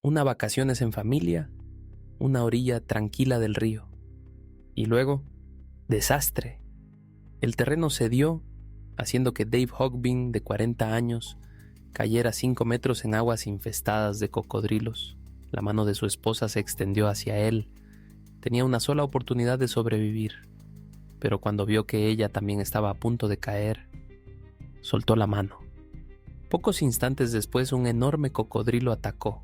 una vacaciones en familia, una orilla tranquila del río. Y luego, desastre. El terreno cedió, haciendo que Dave Hogbin, de 40 años, cayera 5 metros en aguas infestadas de cocodrilos. La mano de su esposa se extendió hacia él. Tenía una sola oportunidad de sobrevivir, pero cuando vio que ella también estaba a punto de caer, soltó la mano. Pocos instantes después, un enorme cocodrilo atacó,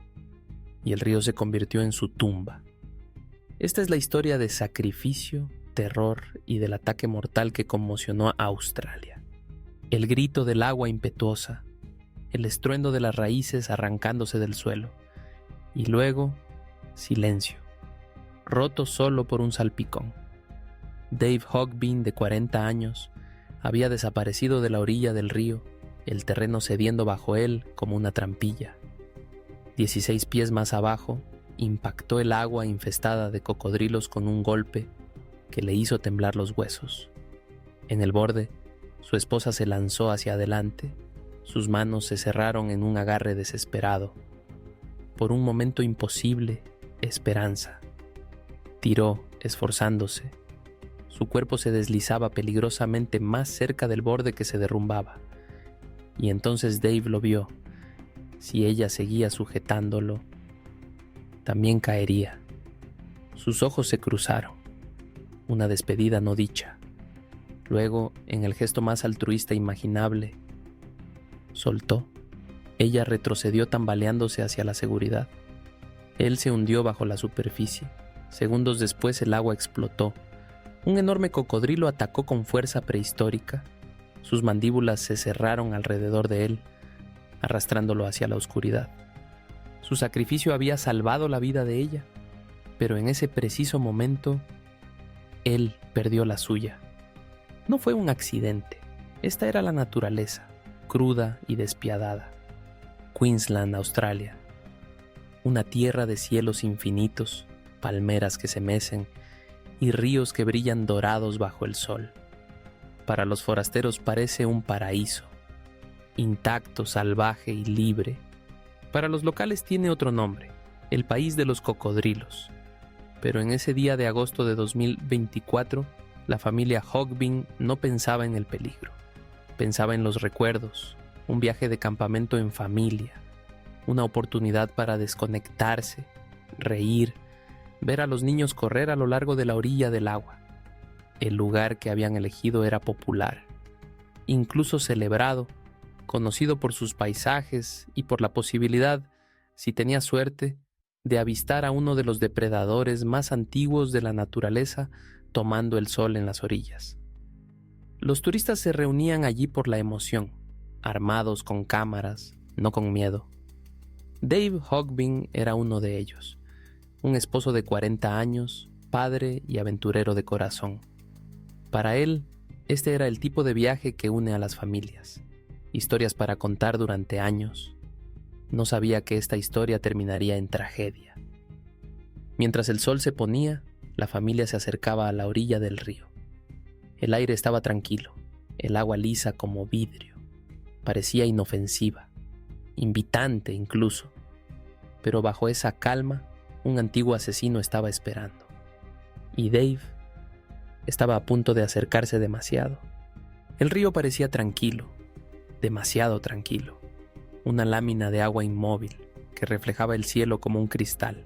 y el río se convirtió en su tumba. Esta es la historia de sacrificio, terror y del ataque mortal que conmocionó a Australia. El grito del agua impetuosa, el estruendo de las raíces arrancándose del suelo, y luego, silencio, roto solo por un salpicón. Dave Hogbin, de 40 años, había desaparecido de la orilla del río, el terreno cediendo bajo él como una trampilla. 16 pies más abajo, impactó el agua infestada de cocodrilos con un golpe que le hizo temblar los huesos. En el borde, su esposa se lanzó hacia adelante. Sus manos se cerraron en un agarre desesperado. Por un momento imposible, esperanza. Tiró, esforzándose. Su cuerpo se deslizaba peligrosamente más cerca del borde que se derrumbaba. Y entonces Dave lo vio. Si ella seguía sujetándolo, también caería. Sus ojos se cruzaron. Una despedida no dicha. Luego, en el gesto más altruista imaginable, soltó. Ella retrocedió tambaleándose hacia la seguridad. Él se hundió bajo la superficie. Segundos después el agua explotó. Un enorme cocodrilo atacó con fuerza prehistórica. Sus mandíbulas se cerraron alrededor de él, arrastrándolo hacia la oscuridad. Su sacrificio había salvado la vida de ella, pero en ese preciso momento, él perdió la suya. No fue un accidente. Esta era la naturaleza, cruda y despiadada. Queensland, Australia. Una tierra de cielos infinitos, palmeras que se mecen y ríos que brillan dorados bajo el sol. Para los forasteros parece un paraíso, intacto, salvaje y libre. Para los locales tiene otro nombre, el país de los cocodrilos. Pero en ese día de agosto de 2024, la familia Hogbin no pensaba en el peligro. Pensaba en los recuerdos, un viaje de campamento en familia, una oportunidad para desconectarse, reír, ver a los niños correr a lo largo de la orilla del agua. El lugar que habían elegido era popular, incluso celebrado, conocido por sus paisajes y por la posibilidad, si tenía suerte, de avistar a uno de los depredadores más antiguos de la naturaleza tomando el sol en las orillas. Los turistas se reunían allí por la emoción, armados con cámaras, no con miedo. Dave Hogbin era uno de ellos, un esposo de 40 años, padre y aventurero de corazón. Para él, este era el tipo de viaje que une a las familias. Historias para contar durante años. No sabía que esta historia terminaría en tragedia. Mientras el sol se ponía, la familia se acercaba a la orilla del río. El aire estaba tranquilo, el agua lisa como vidrio. Parecía inofensiva, invitante incluso. Pero bajo esa calma, un antiguo asesino estaba esperando. Y Dave estaba a punto de acercarse demasiado. El río parecía tranquilo, demasiado tranquilo. Una lámina de agua inmóvil que reflejaba el cielo como un cristal.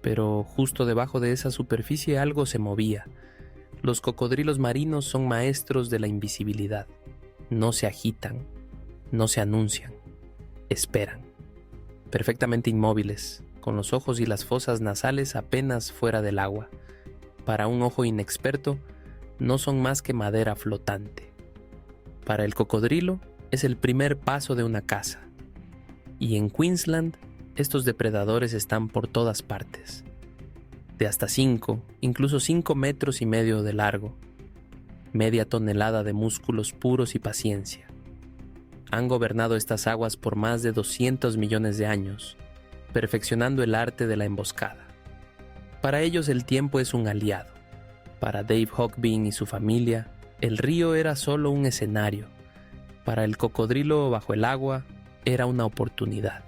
Pero justo debajo de esa superficie algo se movía. Los cocodrilos marinos son maestros de la invisibilidad. No se agitan, no se anuncian, esperan. Perfectamente inmóviles, con los ojos y las fosas nasales apenas fuera del agua. Para un ojo inexperto, no son más que madera flotante. Para el cocodrilo, es el primer paso de una caza. Y en Queensland, estos depredadores están por todas partes. De hasta 5, incluso 5,5 metros de largo. Media tonelada de músculos puros y paciencia. Han gobernado estas aguas por más de 200 millones de años, perfeccionando el arte de la emboscada. Para ellos el tiempo es un aliado. Para Dave Hogbin y su familia, el río era solo un escenario. Para el cocodrilo bajo el agua, era una oportunidad.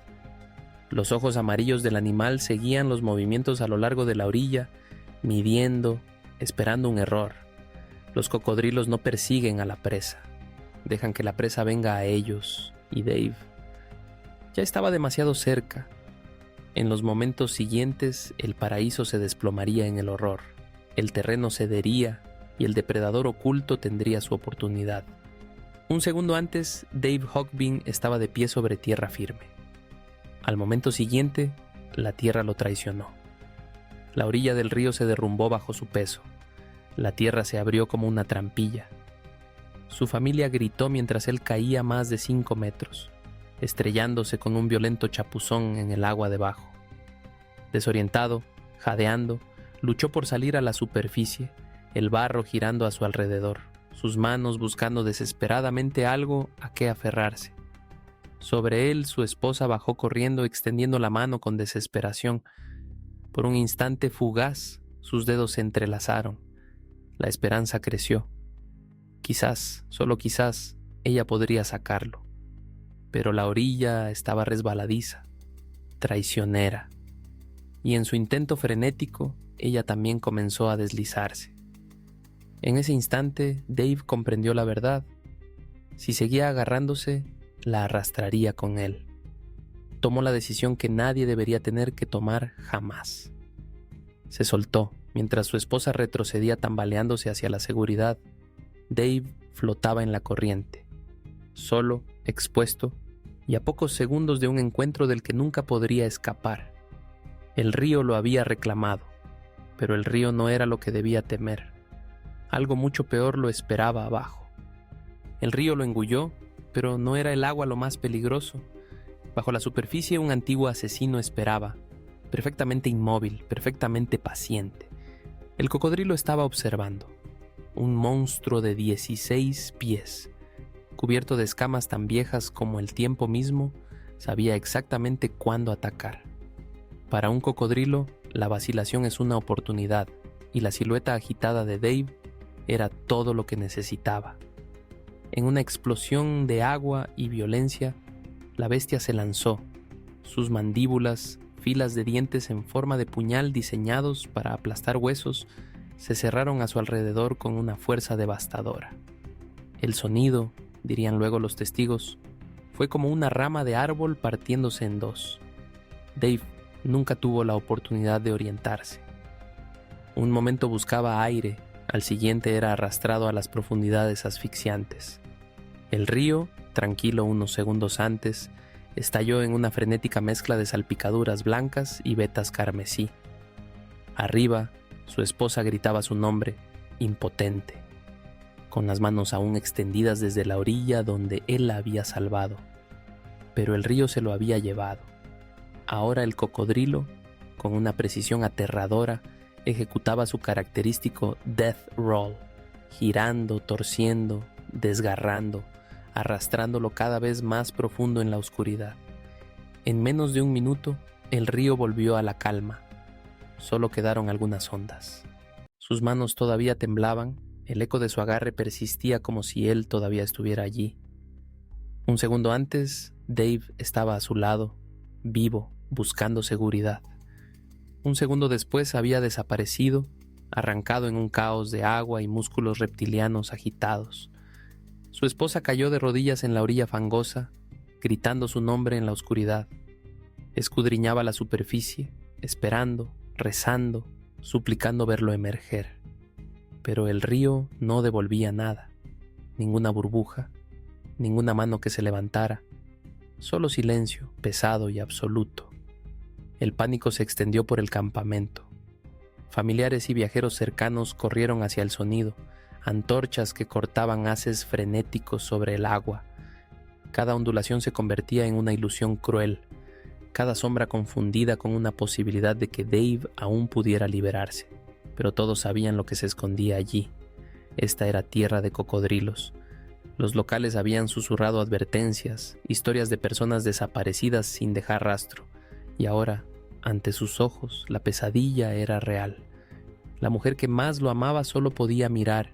Los ojos amarillos del animal seguían los movimientos a lo largo de la orilla, midiendo, esperando un error. Los cocodrilos no persiguen a la presa, dejan que la presa venga a ellos, y Dave ya estaba demasiado cerca. En los momentos siguientes, el paraíso se desplomaría en el horror, el terreno cedería y el depredador oculto tendría su oportunidad. Un segundo antes, Dave Hogbin estaba de pie sobre tierra firme. Al momento siguiente, la tierra lo traicionó. La orilla del río se derrumbó bajo su peso. La tierra se abrió como una trampilla. Su familia gritó mientras él caía más de 5 metros, estrellándose con un violento chapuzón en el agua debajo. Desorientado, jadeando, luchó por salir a la superficie, el barro girando a su alrededor, sus manos buscando desesperadamente algo a qué aferrarse. Sobre él, su esposa bajó corriendo, extendiendo la mano con desesperación. Por un instante fugaz, sus dedos se entrelazaron. La esperanza creció. Quizás, solo quizás, ella podría sacarlo. Pero la orilla estaba resbaladiza, traicionera. Y en su intento frenético, ella también comenzó a deslizarse. En ese instante, Dave comprendió la verdad. Si seguía agarrándose, la arrastraría con él. Tomó la decisión que nadie debería tener que tomar jamás. Se soltó, mientras su esposa retrocedía tambaleándose hacia la seguridad. Dave flotaba en la corriente, solo, expuesto, y a pocos segundos de un encuentro del que nunca podría escapar. El río lo había reclamado, pero el río no era lo que debía temer. Algo mucho peor lo esperaba abajo. El río lo engulló, pero no era el agua lo más peligroso. Bajo la superficie un antiguo asesino esperaba, perfectamente inmóvil, perfectamente paciente. El cocodrilo estaba observando. Un monstruo de 16 pies, cubierto de escamas tan viejas como el tiempo mismo, sabía exactamente cuándo atacar. Para un cocodrilo, la vacilación es una oportunidad, y la silueta agitada de Dave era todo lo que necesitaba. En una explosión de agua y violencia, la bestia se lanzó. Sus mandíbulas, filas de dientes en forma de puñal diseñados para aplastar huesos, se cerraron a su alrededor con una fuerza devastadora. El sonido, dirían luego los testigos, fue como una rama de árbol partiéndose en dos. Dave nunca tuvo la oportunidad de orientarse. Un momento buscaba aire, al siguiente era arrastrado a las profundidades asfixiantes. El río, tranquilo unos segundos antes, estalló en una frenética mezcla de salpicaduras blancas y vetas carmesí. Arriba, su esposa gritaba su nombre, impotente, con las manos aún extendidas desde la orilla donde él la había salvado. Pero el río se lo había llevado. Ahora el cocodrilo, con una precisión aterradora, ejecutaba su característico death roll, girando, torciendo, desgarrando, arrastrándolo cada vez más profundo en la oscuridad. En menos de un minuto, el río volvió a la calma. Solo quedaron algunas ondas. Sus manos todavía temblaban, el eco de su agarre persistía como si él todavía estuviera allí. Un segundo antes, Dave estaba a su lado, vivo, buscando seguridad. Un segundo después había desaparecido, arrancado en un caos de agua y músculos reptilianos agitados. Su esposa cayó de rodillas en la orilla fangosa, gritando su nombre en la oscuridad. Escudriñaba la superficie, esperando, rezando, suplicando verlo emerger. Pero el río no devolvía nada, ninguna burbuja, ninguna mano que se levantara, solo silencio pesado y absoluto. El pánico se extendió por el campamento. Familiares y viajeros cercanos corrieron hacia el sonido, antorchas que cortaban haces frenéticos sobre el agua. Cada ondulación se convertía en una ilusión cruel, cada sombra confundida con una posibilidad de que Dave aún pudiera liberarse. Pero todos sabían lo que se escondía allí. Esta era tierra de cocodrilos. Los locales habían susurrado advertencias, historias de personas desaparecidas sin dejar rastro. Y ahora, ante sus ojos, la pesadilla era real. La mujer que más lo amaba solo podía mirar,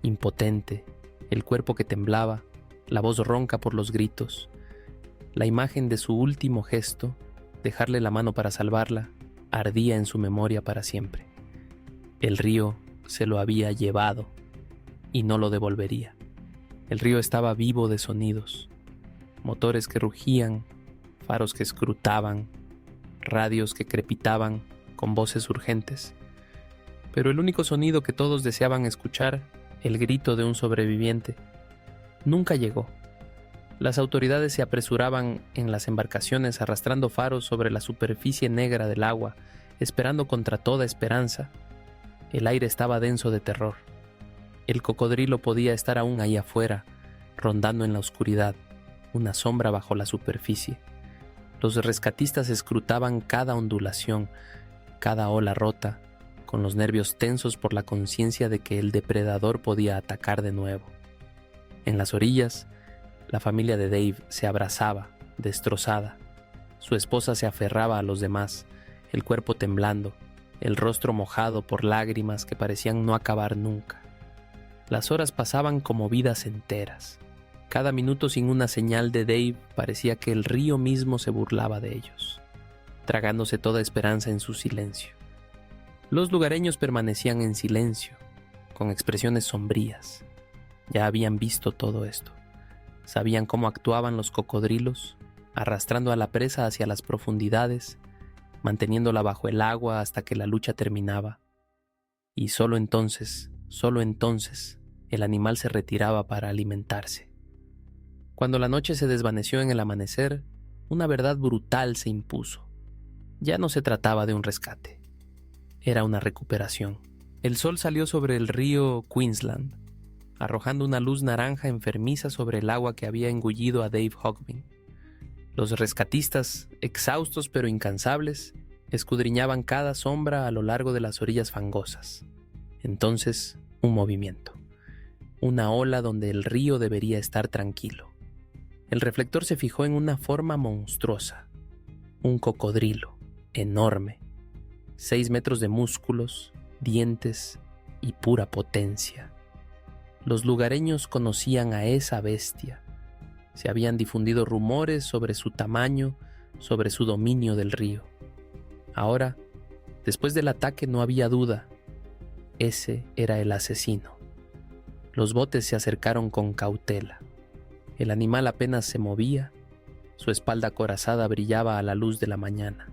impotente, el cuerpo que temblaba, la voz ronca por los gritos. La imagen de su último gesto, dejarle la mano para salvarla, ardía en su memoria para siempre. El río se lo había llevado y no lo devolvería. El río estaba vivo de sonidos, motores que rugían, faros que escrutaban, radios que crepitaban con voces urgentes. Pero el único sonido que todos deseaban escuchar, el grito de un sobreviviente, nunca llegó. Las autoridades se apresuraban en las embarcaciones arrastrando faros sobre la superficie negra del agua, esperando contra toda esperanza. El aire estaba denso de terror. El cocodrilo podía estar aún ahí afuera, rondando en la oscuridad, una sombra bajo la superficie. Los rescatistas escrutaban cada ondulación, cada ola rota, con los nervios tensos por la conciencia de que el depredador podía atacar de nuevo. En las orillas, la familia de Dave se abrazaba, destrozada. Su esposa se aferraba a los demás, el cuerpo temblando, el rostro mojado por lágrimas que parecían no acabar nunca. Las horas pasaban como vidas enteras. Cada minuto sin una señal de Dave parecía que el río mismo se burlaba de ellos, tragándose toda esperanza en su silencio. Los lugareños permanecían en silencio, con expresiones sombrías. Ya habían visto todo esto. Sabían cómo actuaban los cocodrilos, arrastrando a la presa hacia las profundidades, manteniéndola bajo el agua hasta que la lucha terminaba. Y solo entonces, el animal se retiraba para alimentarse. Cuando la noche se desvaneció en el amanecer, una verdad brutal se impuso. Ya no se trataba de un rescate. Era una recuperación. El sol salió sobre el río Queensland, arrojando una luz naranja enfermiza sobre el agua que había engullido a Dave Hogbin. Los rescatistas, exhaustos pero incansables, escudriñaban cada sombra a lo largo de las orillas fangosas. Entonces, un movimiento. Una ola donde el río debería estar tranquilo. El reflector se fijó en una forma monstruosa. Un cocodrilo, enorme. 6 metros de músculos, dientes y pura potencia. Los lugareños conocían a esa bestia. Se habían difundido rumores sobre su tamaño, sobre su dominio del río. Ahora, después del ataque no había duda. Ese era el asesino. Los botes se acercaron con cautela. El animal apenas se movía. Su espalda acorazada brillaba a la luz de la mañana.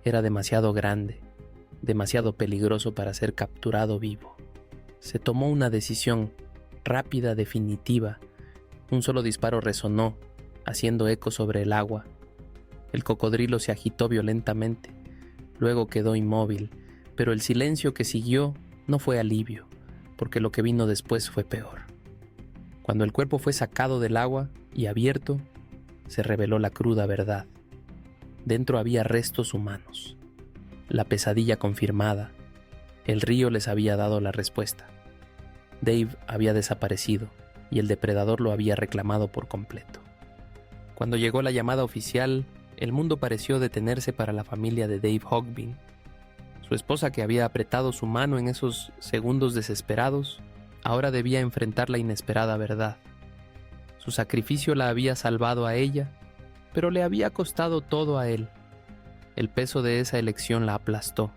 Era demasiado grande, demasiado peligroso para ser capturado vivo. Se tomó una decisión rápida, definitiva. Un solo disparo resonó, haciendo eco sobre el agua. El cocodrilo se agitó violentamente, luego quedó inmóvil, pero el silencio que siguió no fue alivio, porque lo que vino después fue peor. Cuando el cuerpo fue sacado del agua y abierto, se reveló la cruda verdad. Dentro había restos humanos. La pesadilla confirmada. El río les había dado la respuesta. Dave había desaparecido y el depredador lo había reclamado por completo. Cuando llegó la llamada oficial, el mundo pareció detenerse para la familia de Dave Hogbin. Su esposa, que había apretado su mano en esos segundos desesperados, ahora debía enfrentar la inesperada verdad. Su sacrificio la había salvado a ella, pero le había costado todo a él. El peso de esa elección la aplastó.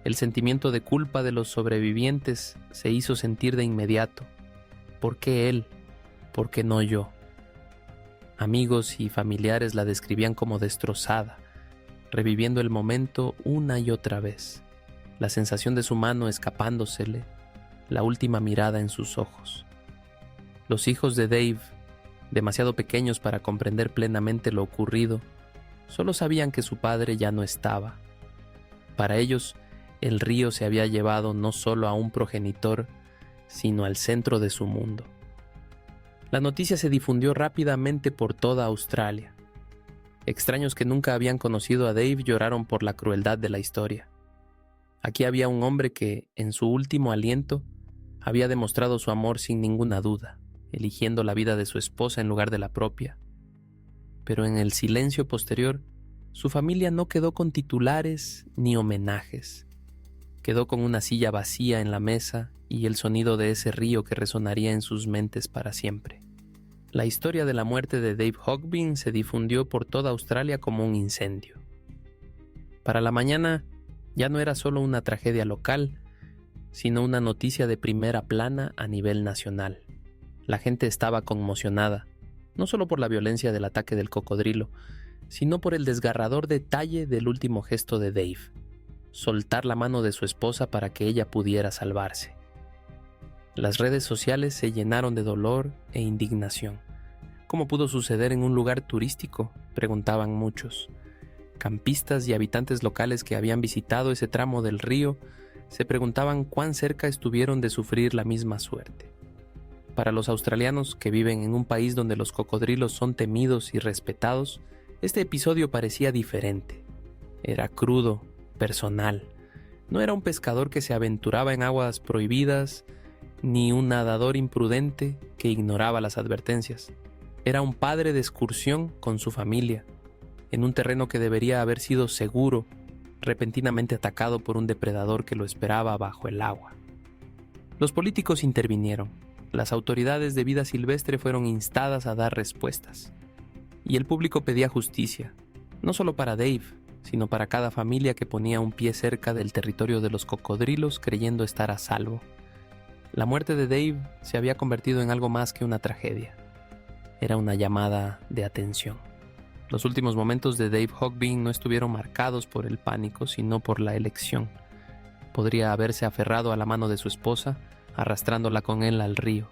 El sentimiento de culpa de los sobrevivientes se hizo sentir de inmediato. ¿Por qué él? ¿Por qué no yo? Amigos y familiares la describían como destrozada, reviviendo el momento una y otra vez, la sensación de su mano escapándosele, la última mirada en sus ojos. Los hijos de Dave, demasiado pequeños para comprender plenamente lo ocurrido, solo sabían que su padre ya no estaba. Para ellos, el río se había llevado no solo a un progenitor, sino al centro de su mundo. La noticia se difundió rápidamente por toda Australia. Extraños que nunca habían conocido a Dave lloraron por la crueldad de la historia. Aquí había un hombre que, en su último aliento, había demostrado su amor sin ninguna duda, eligiendo la vida de su esposa en lugar de la propia. Pero en el silencio posterior, su familia no quedó con titulares ni homenajes. Quedó con una silla vacía en la mesa y el sonido de ese río que resonaría en sus mentes para siempre. La historia de la muerte de Dave Hogbin se difundió por toda Australia como un incendio. Para la mañana ya no era solo una tragedia local, sino una noticia de primera plana a nivel nacional. La gente estaba conmocionada, no solo por la violencia del ataque del cocodrilo, sino por el desgarrador detalle del último gesto de Dave: soltar la mano de su esposa para que ella pudiera salvarse. Las redes sociales se llenaron de dolor e indignación. ¿Cómo pudo suceder en un lugar turístico?, preguntaban muchos. Campistas y habitantes locales que habían visitado ese tramo del río se preguntaban cuán cerca estuvieron de sufrir la misma suerte. Para los australianos que viven en un país donde los cocodrilos son temidos y respetados, este episodio parecía diferente. Era crudo, personal. No era un pescador que se aventuraba en aguas prohibidas, ni un nadador imprudente que ignoraba las advertencias. Era un padre de excursión con su familia, en un terreno que debería haber sido seguro, repentinamente atacado por un depredador que lo esperaba bajo el agua. Los políticos intervinieron. Las autoridades de vida silvestre fueron instadas a dar respuestas. Y el público pedía justicia, no solo para Dave, sino para cada familia que ponía un pie cerca del territorio de los cocodrilos creyendo estar a salvo. La muerte de Dave se había convertido en algo más que una tragedia. Era una llamada de atención. Los últimos momentos de Dave Hogbin no estuvieron marcados por el pánico, sino por la elección. Podría haberse aferrado a la mano de su esposa, arrastrándola con él al río.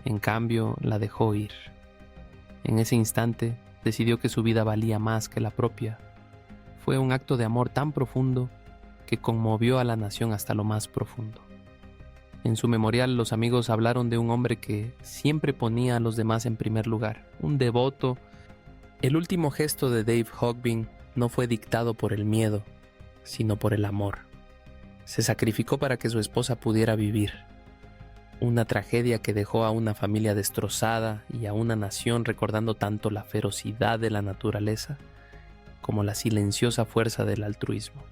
En cambio, la dejó ir. En ese instante, decidió que su vida valía más que la propia. Fue un acto de amor tan profundo que conmovió a la nación hasta lo más profundo. En su memorial, los amigos hablaron de un hombre que siempre ponía a los demás en primer lugar, un devoto. El último gesto de Dave Hogbin no fue dictado por el miedo, sino por el amor. Se sacrificó para que su esposa pudiera vivir. Una tragedia que dejó a una familia destrozada y a una nación recordando tanto la ferocidad de la naturaleza como la silenciosa fuerza del altruismo.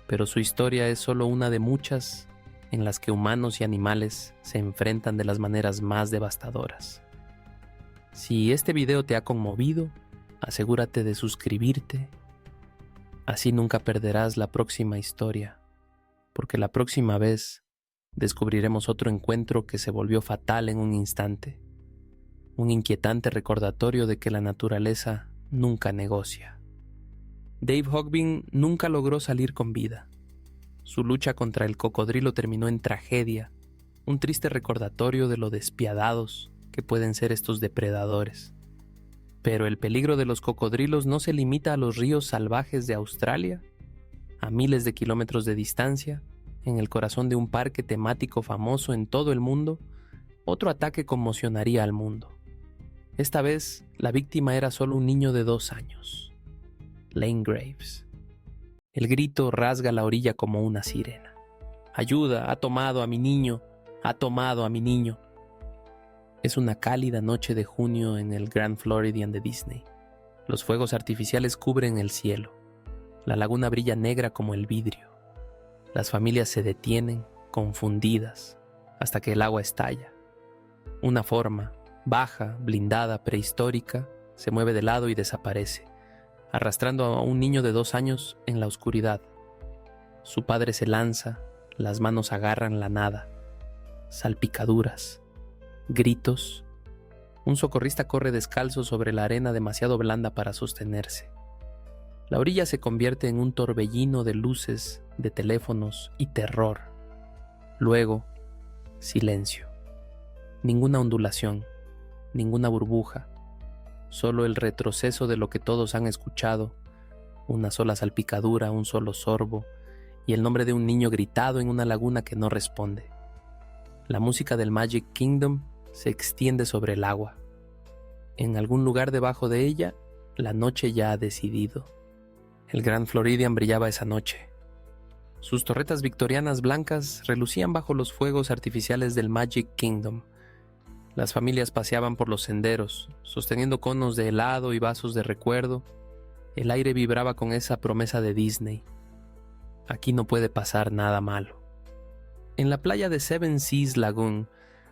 Pero su historia es solo una de muchas en las que humanos y animales se enfrentan de las maneras más devastadoras. Si este video te ha conmovido, asegúrate de suscribirte. Así nunca perderás la próxima historia, porque la próxima vez descubriremos otro encuentro que se volvió fatal en un instante, un inquietante recordatorio de que la naturaleza nunca negocia. Dave Hogbin nunca logró salir con vida. Su lucha contra el cocodrilo terminó en tragedia, un triste recordatorio de lo despiadados que pueden ser estos depredadores. Pero el peligro de los cocodrilos no se limita a los ríos salvajes de Australia. A miles de kilómetros de distancia, en el corazón de un parque temático famoso en todo el mundo, otro ataque conmocionaría al mundo. Esta vez, la víctima era solo un niño de 2 años, Lane Graves. El grito rasga la orilla como una sirena. ¡Ayuda! ¡Ha tomado a mi niño! ¡Ha tomado a mi niño! Es una cálida noche de junio en el Grand Floridian de Disney. Los fuegos artificiales cubren el cielo. La laguna brilla negra como el vidrio. Las familias se detienen, confundidas, hasta que el agua estalla. Una forma, baja, blindada, prehistórica, se mueve de lado y desaparece, arrastrando a un niño de 2 años en la oscuridad. Su padre se lanza, las manos agarran la nada. Salpicaduras, gritos. Un socorrista corre descalzo sobre la arena demasiado blanda para sostenerse. La orilla se convierte en un torbellino de luces, de teléfonos y terror. Luego, silencio. Ninguna ondulación, ninguna burbuja. Solo el retroceso de lo que todos han escuchado, una sola salpicadura, un solo sorbo, y el nombre de un niño gritado en una laguna que no responde. La música del Magic Kingdom se extiende sobre el agua. En algún lugar debajo de ella, la noche ya ha decidido. El Grand Floridian brillaba esa noche. Sus torretas victorianas blancas relucían bajo los fuegos artificiales del Magic Kingdom. Las familias paseaban por los senderos, sosteniendo conos de helado y vasos de recuerdo. El aire vibraba con esa promesa de Disney. Aquí no puede pasar nada malo. En la playa de Seven Seas Lagoon,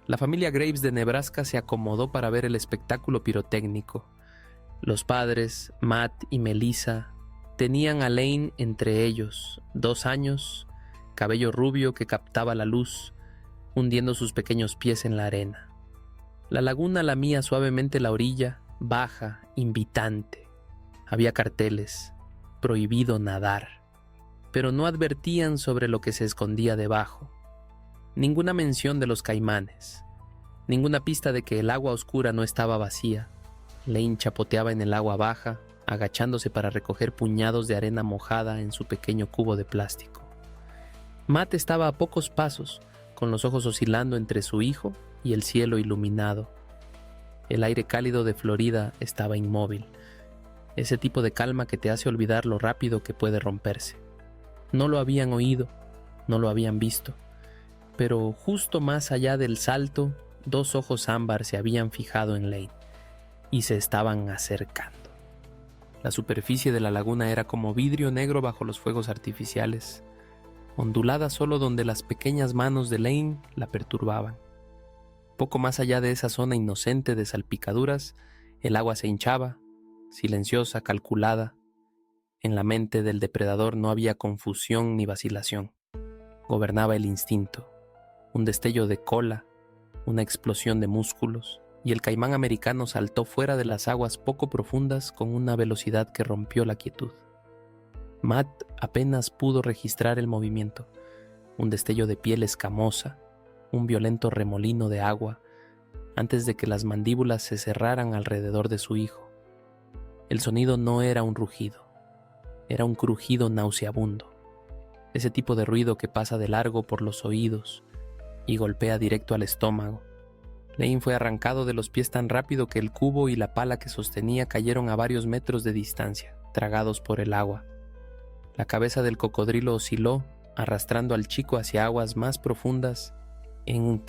La familia Graves de Nebraska se acomodó para ver el espectáculo pirotécnico. Los padres, Matt y Melissa, tenían a Lane entre ellos, 2 años, cabello rubio que captaba la luz, hundiendo sus pequeños pies en la arena. La laguna lamía suavemente la orilla, baja, invitante. Había carteles, prohibido nadar, pero no advertían sobre lo que se escondía debajo. Ninguna mención de los caimanes, ninguna pista de que el agua oscura no estaba vacía. Lane chapoteaba en el agua baja, agachándose para recoger puñados de arena mojada en su pequeño cubo de plástico. Matt estaba a pocos pasos, con los ojos oscilando entre su hijo y el cielo iluminado. El aire cálido de Florida estaba inmóvil, ese tipo de calma que te hace olvidar lo rápido que puede romperse. No lo habían oído, no lo habían visto, pero justo más allá del salto, 2 ojos ámbar se habían fijado en Lane y se estaban acercando. La superficie de la laguna era como vidrio negro bajo los fuegos artificiales, ondulada solo donde las pequeñas manos de Lane la perturbaban. Poco más allá de esa zona inocente de salpicaduras, el agua se hinchaba, silenciosa, calculada. En la mente del depredador no había confusión ni vacilación. Gobernaba el instinto, un destello de cola, una explosión de músculos, y el caimán americano saltó fuera de las aguas poco profundas con una velocidad que rompió la quietud. Matt apenas pudo registrar el movimiento, un destello de piel escamosa, un violento remolino de agua, antes de que las mandíbulas se cerraran alrededor de su hijo. El sonido no era un rugido, era un crujido nauseabundo, ese tipo de ruido que pasa de largo por los oídos y golpea directo al estómago. Lane fue arrancado de los pies tan rápido que el cubo y la pala que sostenía cayeron a varios metros de distancia, tragados por el agua. La cabeza del cocodrilo osciló, arrastrando al chico hacia aguas más profundas. El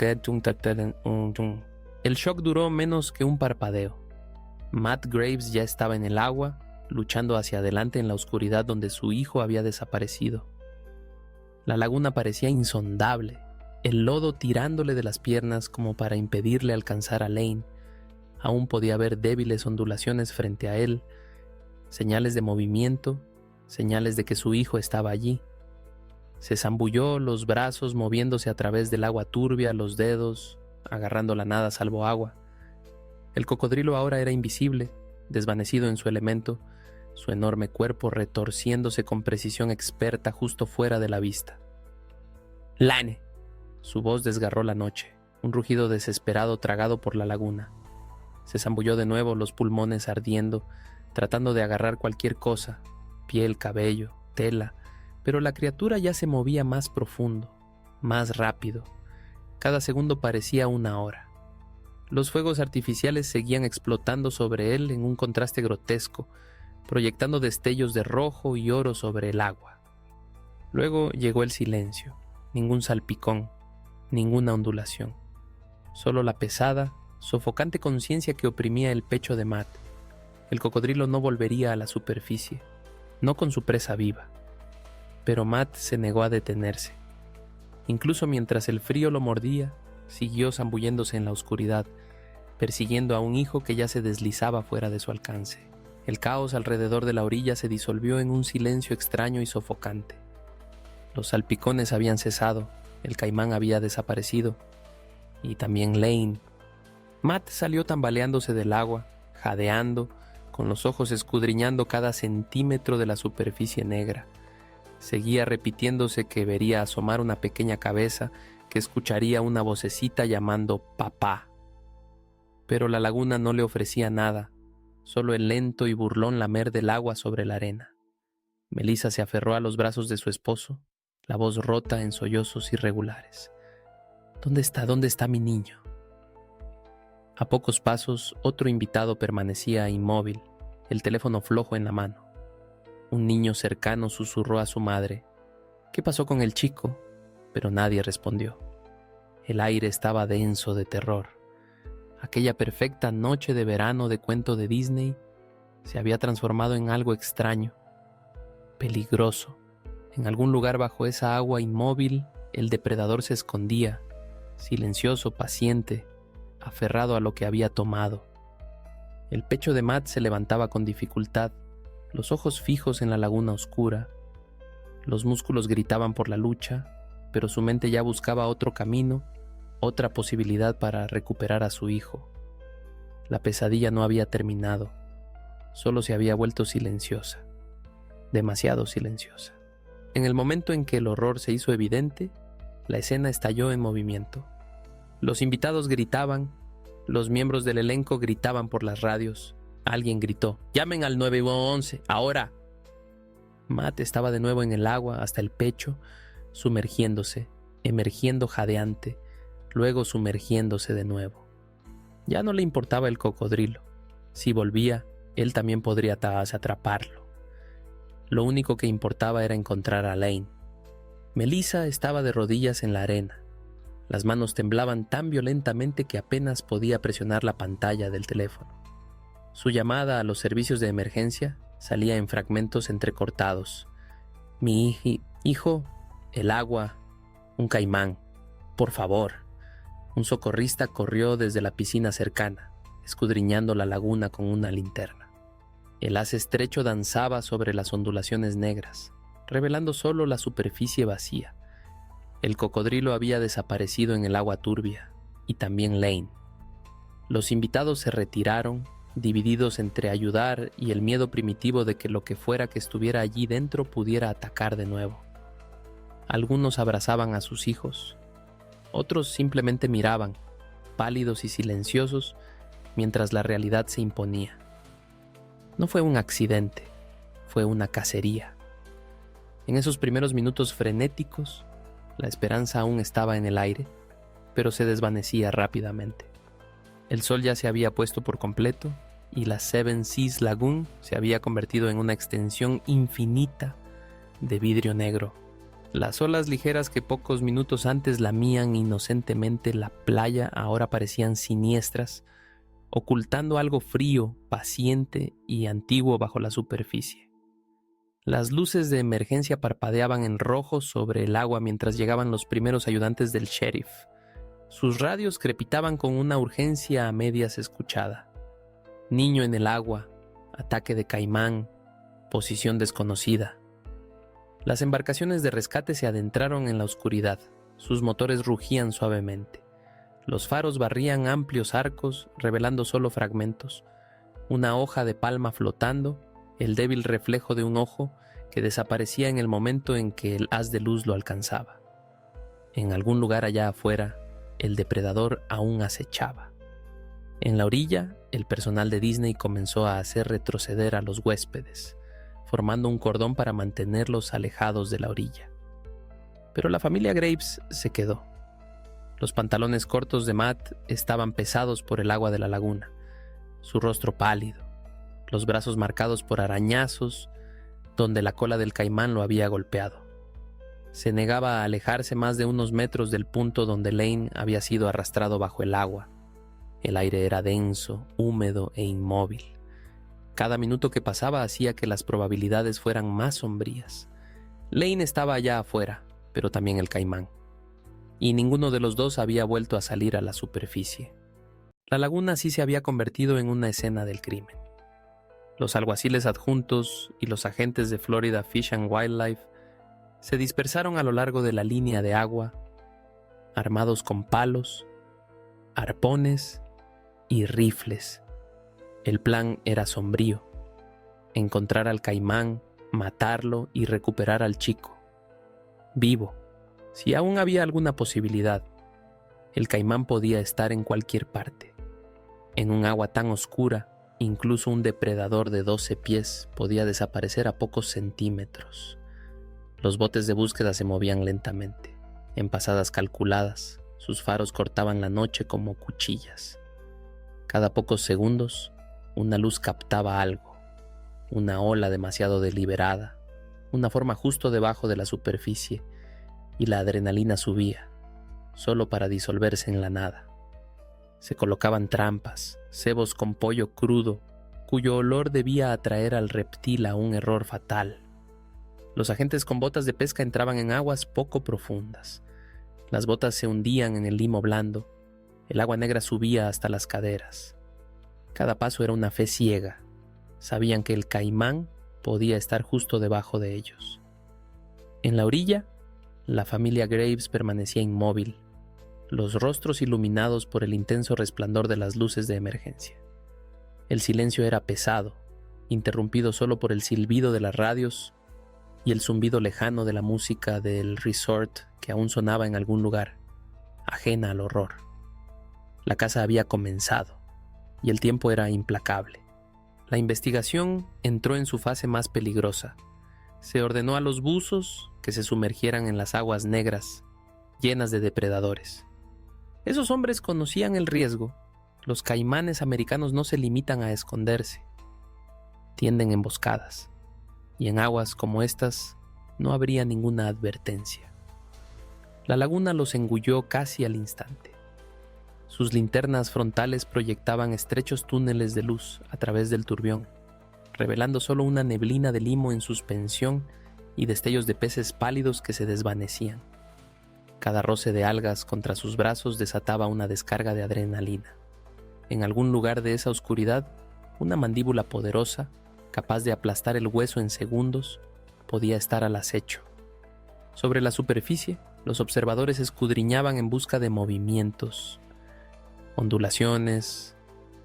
shock duró menos que un parpadeo. Matt Graves ya estaba en el agua, luchando hacia adelante en la oscuridad donde su hijo había desaparecido. La laguna parecía insondable, el lodo tirándole de las piernas como para impedirle alcanzar a Lane. Aún podía ver débiles ondulaciones frente a él, señales de movimiento, señales de que su hijo estaba allí. Se zambulló los brazos moviéndose a través del agua turbia, los dedos, agarrando la nada salvo agua. El cocodrilo ahora era invisible, desvanecido en su elemento, su enorme cuerpo retorciéndose con precisión experta justo fuera de la vista. ¡Lane! Su voz desgarró la noche, un rugido desesperado tragado por la laguna. Se zambulló de nuevo, los pulmones ardiendo, tratando de agarrar cualquier cosa, piel, cabello, tela, pero la criatura ya se movía más profundo, más rápido. Cada segundo parecía una hora. Los fuegos artificiales seguían explotando sobre él en un contraste grotesco, proyectando destellos de rojo y oro sobre el agua. Luego llegó el silencio, ningún salpicón, ninguna ondulación. Solo la pesada, sofocante conciencia que oprimía el pecho de Matt. El cocodrilo no volvería a la superficie, no con su presa viva. Pero Matt se negó a detenerse. Incluso mientras el frío lo mordía, siguió zambulléndose en la oscuridad, persiguiendo a un hijo que ya se deslizaba fuera de su alcance. El caos alrededor de la orilla se disolvió en un silencio extraño y sofocante. Los salpicones habían cesado, el caimán había desaparecido, y también Lane. Matt salió tambaleándose del agua, jadeando, con los ojos escudriñando cada centímetro de la superficie negra. Seguía repitiéndose que vería asomar una pequeña cabeza, que escucharía una vocecita llamando papá. Pero la laguna no le ofrecía nada, solo el lento y burlón lamer del agua sobre la arena. Melissa se aferró a los brazos de su esposo, la voz rota en sollozos irregulares. ¿Dónde está mi niño? A pocos pasos, otro invitado permanecía inmóvil, el teléfono flojo en la mano. Un niño cercano susurró a su madre. ¿Qué pasó con el chico? Pero nadie respondió. El aire estaba denso de terror. Aquella perfecta noche de verano de cuento de Disney se había transformado en algo extraño, peligroso. En algún lugar bajo esa agua inmóvil, el depredador se escondía, silencioso, paciente, aferrado a lo que había tomado. El pecho de Matt se levantaba con dificultad, los ojos fijos en la laguna oscura. Los músculos gritaban por la lucha, pero su mente ya buscaba otro camino, otra posibilidad para recuperar a su hijo. La pesadilla no había terminado, solo se había vuelto silenciosa, demasiado silenciosa. En el momento en que el horror se hizo evidente, la escena estalló en movimiento. Los invitados gritaban, los miembros del elenco gritaban por las radios. Alguien gritó: «¡Llamen al 911, ahora!». Matt estaba de nuevo en el agua hasta el pecho, sumergiéndose, emergiendo jadeante, luego sumergiéndose de nuevo. Ya no le importaba el cocodrilo. Si volvía, él también podría atraparlo. Lo único que importaba era encontrar a Lane. Melissa estaba de rodillas en la arena. Las manos temblaban tan violentamente que apenas podía presionar la pantalla del teléfono. Su llamada a los servicios de emergencia salía en fragmentos entrecortados. «Mi hijo, el agua, un caimán, por favor». Un socorrista corrió desde la piscina cercana, escudriñando la laguna con una linterna. El haz estrecho danzaba sobre las ondulaciones negras, revelando solo la superficie vacía. El cocodrilo había desaparecido en el agua turbia, y también Lane. Los invitados se retiraron, divididos entre ayudar y el miedo primitivo de que lo que fuera que estuviera allí dentro pudiera atacar de nuevo. Algunos abrazaban a sus hijos, otros simplemente miraban, pálidos y silenciosos, mientras la realidad se imponía. No fue un accidente, fue una cacería. En esos primeros minutos frenéticos, la esperanza aún estaba en el aire, pero se desvanecía rápidamente. El sol ya se había puesto por completo y la Seven Seas Lagoon se había convertido en una extensión infinita de vidrio negro. Las olas ligeras que pocos minutos antes lamían inocentemente la playa ahora parecían siniestras, ocultando algo frío, paciente y antiguo bajo la superficie. Las luces de emergencia parpadeaban en rojo sobre el agua mientras llegaban los primeros ayudantes del sheriff. Sus radios crepitaban con una urgencia a medias escuchada. Niño en el agua, ataque de caimán, posición desconocida. Las embarcaciones de rescate se adentraron en la oscuridad. Sus motores rugían suavemente. Los faros barrían amplios arcos, revelando solo fragmentos. Una hoja de palma flotando, el débil reflejo de un ojo que desaparecía en el momento en que el haz de luz lo alcanzaba. En algún lugar allá afuera, el depredador aún acechaba. En la orilla, el personal de Disney comenzó a hacer retroceder a los huéspedes, formando un cordón para mantenerlos alejados de la orilla. Pero la familia Graves se quedó. Los pantalones cortos de Matt estaban pesados por el agua de la laguna, su rostro pálido, los brazos marcados por arañazos donde la cola del caimán lo había golpeado. Se negaba a alejarse más de unos metros del punto donde Lane había sido arrastrado bajo el agua. El aire era denso, húmedo e inmóvil. Cada minuto que pasaba hacía que las probabilidades fueran más sombrías. Lane estaba allá afuera, pero también el caimán. Y ninguno de los dos había vuelto a salir a la superficie. La laguna sí se había convertido en una escena del crimen. Los alguaciles adjuntos y los agentes de Florida Fish and Wildlife se dispersaron a lo largo de la línea de agua, armados con palos, arpones y rifles. El plan era sombrío: encontrar al caimán, matarlo y recuperar al chico, vivo. Si aún había alguna posibilidad, el caimán podía estar en cualquier parte. En un agua tan oscura, incluso un depredador de 12 pies podía desaparecer a pocos centímetros. Los botes de búsqueda se movían lentamente, en pasadas calculadas. Sus faros cortaban la noche como cuchillas. Cada pocos segundos, una luz captaba algo, una ola demasiado deliberada, una forma justo debajo de la superficie, y la adrenalina subía, solo para disolverse en la nada. Se colocaban trampas, cebos con pollo crudo, cuyo olor debía atraer al reptil a un error fatal. Los agentes con botas de pesca entraban en aguas poco profundas. Las botas se hundían en el limo blando, el agua negra subía hasta las caderas. Cada paso era una fe ciega. Sabían que el caimán podía estar justo debajo de ellos. En la orilla, la familia Graves permanecía inmóvil, los rostros iluminados por el intenso resplandor de las luces de emergencia. El silencio era pesado, interrumpido solo por el silbido de las radios y el zumbido lejano de la música del resort que aún sonaba en algún lugar, ajena al horror. La casa había comenzado y el tiempo era implacable. La investigación entró en su fase más peligrosa. Se ordenó a los buzos que se sumergieran en las aguas negras, llenas de depredadores. Esos hombres conocían el riesgo. Los caimanes americanos no se limitan a esconderse. Tienden emboscadas. Y en aguas como estas no habría ninguna advertencia. La laguna los engulló casi al instante. Sus linternas frontales proyectaban estrechos túneles de luz a través del turbión, revelando solo una neblina de limo en suspensión y destellos de peces pálidos que se desvanecían. Cada roce de algas contra sus brazos desataba una descarga de adrenalina. En algún lugar de esa oscuridad, una mandíbula poderosa, capaz de aplastar el hueso en segundos, podía estar al acecho. Sobre la superficie, los observadores escudriñaban en busca de movimientos, ondulaciones,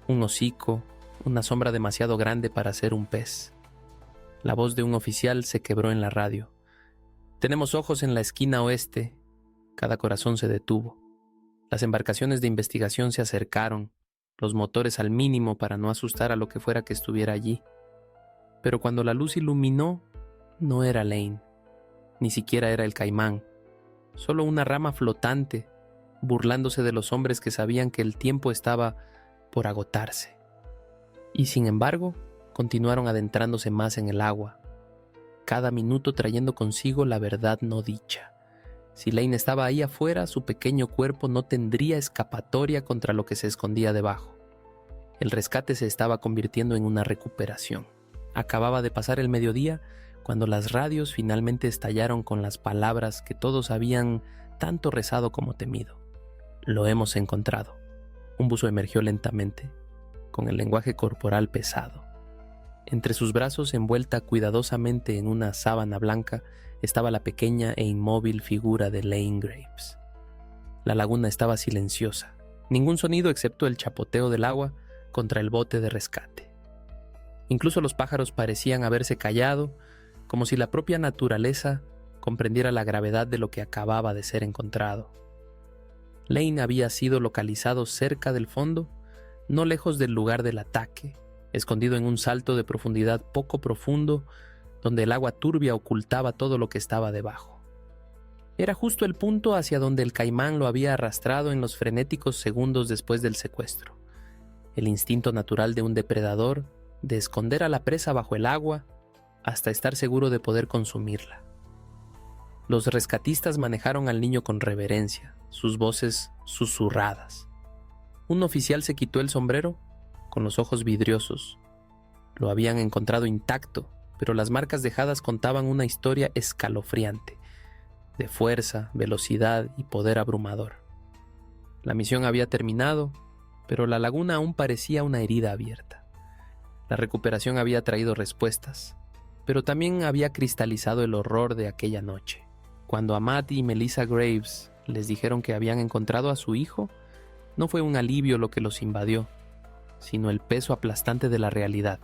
un hocico, una sombra demasiado grande para ser un pez. La voz de un oficial se quebró en la radio. «Tenemos ojos en la esquina oeste». Cada corazón se detuvo. Las embarcaciones de investigación se acercaron, los motores al mínimo para no asustar a lo que fuera que estuviera allí. Pero cuando la luz iluminó, no era Lane, ni siquiera era el caimán, solo una rama flotante, burlándose de los hombres que sabían que el tiempo estaba por agotarse. Y sin embargo, continuaron adentrándose más en el agua, cada minuto trayendo consigo la verdad no dicha. Si Lane estaba ahí afuera, su pequeño cuerpo no tendría escapatoria contra lo que se escondía debajo. El rescate se estaba convirtiendo en una recuperación. Acababa de pasar el mediodía cuando las radios finalmente estallaron con las palabras que todos habían tanto rezado como temido. «Lo hemos encontrado». Un buzo emergió lentamente, con el lenguaje corporal pesado. Entre sus brazos, envuelta cuidadosamente en una sábana blanca, estaba la pequeña e inmóvil figura de Lane Graves. La laguna estaba silenciosa, ningún sonido excepto el chapoteo del agua contra el bote de rescate. Incluso los pájaros parecían haberse callado, como si la propia naturaleza comprendiera la gravedad de lo que acababa de ser encontrado. Lane había sido localizado cerca del fondo, no lejos del lugar del ataque, escondido en un salto de profundidad poco profundo, donde el agua turbia ocultaba todo lo que estaba debajo. Era justo el punto hacia donde el caimán lo había arrastrado en los frenéticos segundos después del secuestro. El instinto natural de un depredador de esconder a la presa bajo el agua hasta estar seguro de poder consumirla. Los rescatistas manejaron al niño con reverencia, sus voces susurradas. Un oficial se quitó el sombrero con los ojos vidriosos. Lo habían encontrado intacto, pero las marcas dejadas contaban una historia escalofriante, de fuerza, velocidad y poder abrumador. La misión había terminado, pero la laguna aún parecía una herida abierta. La recuperación había traído respuestas, pero también había cristalizado el horror de aquella noche. Cuando a Matt y Melissa Graves les dijeron que habían encontrado a su hijo, no fue un alivio lo que los invadió, sino el peso aplastante de la realidad.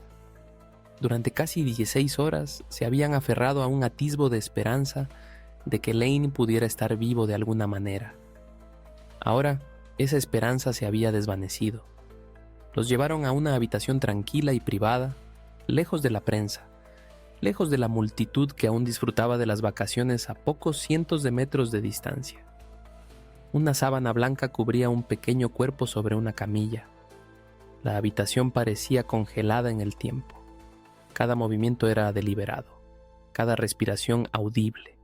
Durante casi 16 horas se habían aferrado a un atisbo de esperanza de que Lane pudiera estar vivo de alguna manera. Ahora, esa esperanza se había desvanecido. Los llevaron a una habitación tranquila y privada, lejos de la prensa, lejos de la multitud que aún disfrutaba de las vacaciones a pocos cientos de metros de distancia. Una sábana blanca cubría un pequeño cuerpo sobre una camilla. La habitación parecía congelada en el tiempo. Cada movimiento era deliberado, cada respiración audible.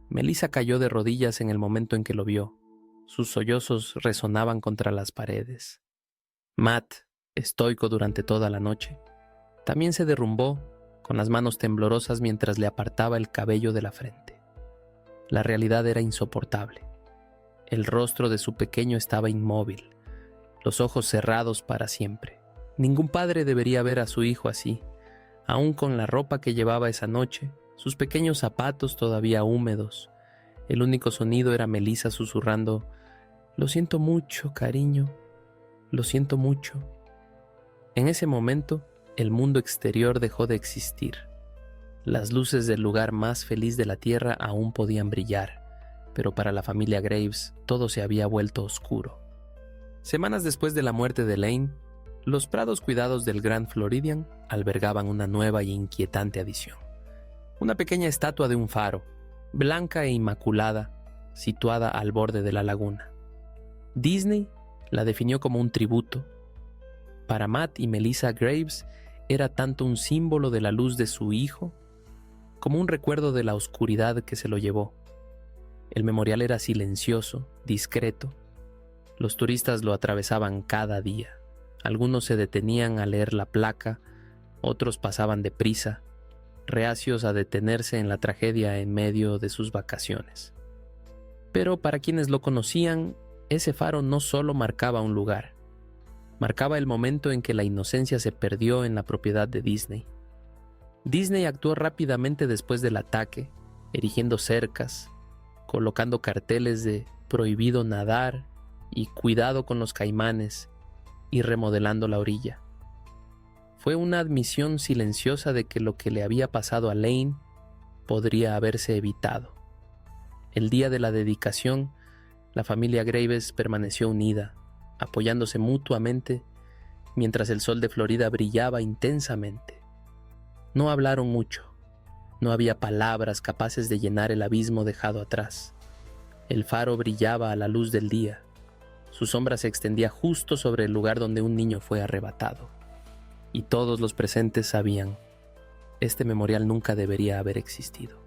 Melissa cayó de rodillas en el momento en que lo vio. Sus sollozos resonaban contra las paredes. Matt, estoico durante toda la noche, también se derrumbó con las manos temblorosas mientras le apartaba el cabello de la frente. La realidad era insoportable. El rostro de su pequeño estaba inmóvil, los ojos cerrados para siempre. Ningún padre debería ver a su hijo así, aún con la ropa que llevaba esa noche, sus pequeños zapatos todavía húmedos. El único sonido era Melissa susurrando: «Lo siento mucho, cariño, lo siento mucho». En ese momento, el mundo exterior dejó de existir. Las luces del lugar más feliz de la tierra aún podían brillar, pero para la familia Graves todo se había vuelto oscuro. Semanas después de la muerte de Lane, los prados cuidados del Grand Floridian albergaban una nueva y inquietante adición. Una pequeña estatua de un faro, blanca e inmaculada, situada al borde de la laguna. Disney la definió como un tributo. Para Matt y Melissa Graves era tanto un símbolo de la luz de su hijo como un recuerdo de la oscuridad que se lo llevó. El memorial era silencioso, discreto. Los turistas lo atravesaban cada día. Algunos se detenían a leer la placa, otros pasaban deprisa, reacios a detenerse en la tragedia en medio de sus vacaciones. Pero para quienes lo conocían, ese faro no solo marcaba un lugar, marcaba el momento en que la inocencia se perdió en la propiedad de Disney. Disney actuó rápidamente después del ataque, erigiendo cercas, colocando carteles de «prohibido nadar» y «cuidado con los caimanes», y remodelando la orilla. Fue una admisión silenciosa de que lo que le había pasado a Lane podría haberse evitado. El día de la dedicación, la familia Graves permaneció unida, apoyándose mutuamente mientras el sol de Florida brillaba intensamente. No hablaron mucho, no había palabras capaces de llenar el abismo dejado atrás. El faro brillaba a la luz del día. Su sombra se extendía justo sobre el lugar donde un niño fue arrebatado. Y todos los presentes sabían, este memorial nunca debería haber existido.